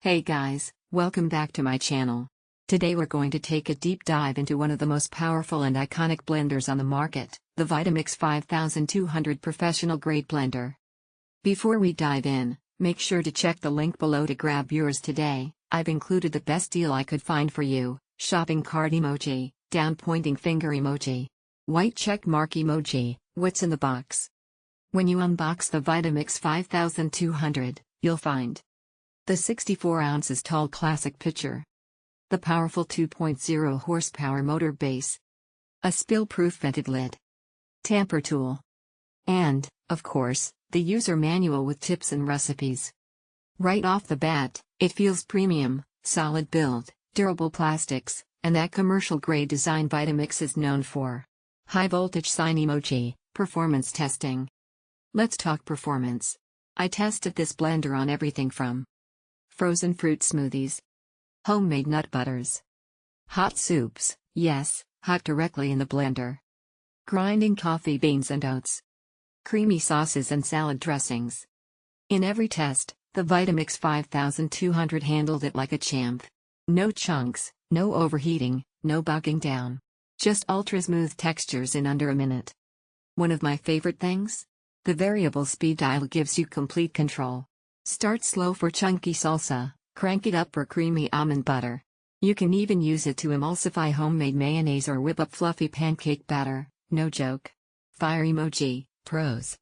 Hey guys, welcome back to my channel. Today we're going to take a deep dive into one of the most powerful and iconic blenders on the market, the Vitamix 5200 Professional Grade Blender. Before we dive in, make sure to check the link below to grab yours today. I've included the best deal I could find for you: shopping cart emoji, down pointing finger emoji, white check mark emoji. What's in the box? When you unbox the Vitamix 5200, you'll find the 64 ounces tall classic pitcher, the powerful 2.0 horsepower motor base, a spill-proof vented lid, tamper tool, and, of course, the user manual with tips and recipes. Right off the bat, it feels premium, solid build, durable plastics, and that commercial-grade design Vitamix is known for. High-voltage sign emoji, performance testing. Let's talk performance. I tested this blender on everything from frozen fruit smoothies, homemade nut butters, hot soups, yes, hot directly in the blender, grinding coffee beans and oats, creamy sauces and salad dressings. In every test, the Vitamix 5200 handled it like a champ. No chunks, no overheating, no bogging down. Just ultra-smooth textures in under a minute. One of my favorite things? The variable speed dial gives you complete control. Start slow for chunky salsa, crank it up for creamy almond butter. You can even use it to emulsify homemade mayonnaise or whip up fluffy pancake batter, no joke. Fire emoji, pros.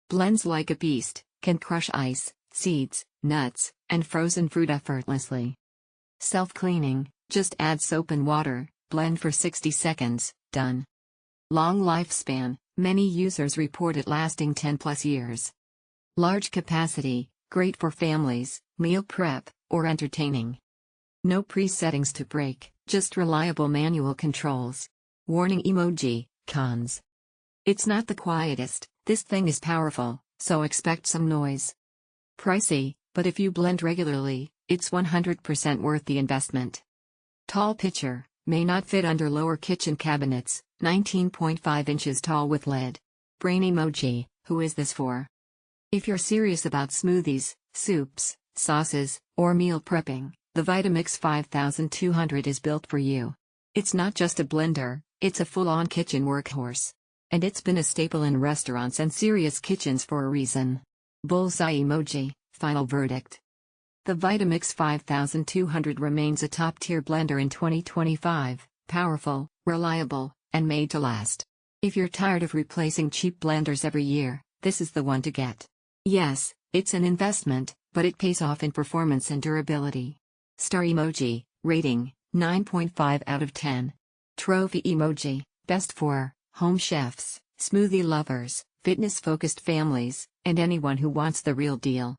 Blends like a beast, can crush ice, seeds, nuts, and frozen fruit effortlessly. Self-cleaning, just add soap and water, blend for 60 seconds, done. Long lifespan, many users report it lasting 10+ years. Large capacity, great for families, meal prep, or entertaining. No presettings to break, just reliable manual controls. Warning emoji, cons. It's not the quietest. This thing is powerful, so expect some noise. Pricey, but if you blend regularly, it's 100% worth the investment. Tall pitcher, may not fit under lower kitchen cabinets, 19.5 inches tall with lid. Brain emoji, who is this for? If you're serious about smoothies, soups, sauces, or meal prepping, the Vitamix 5200 is built for you. It's not just a blender, it's a full-on kitchen workhorse. And it's been a staple in restaurants and serious kitchens for a reason. Bullseye emoji, final verdict. The Vitamix 5200 remains a top-tier blender in 2025, powerful, reliable, and made to last. If you're tired of replacing cheap blenders every year, this is the one to get. Yes, it's an investment, but it pays off in performance and durability. Star emoji, rating, 9.5 out of 10. Trophy emoji, best for home chefs, smoothie lovers, fitness-focused families, and anyone who wants the real deal.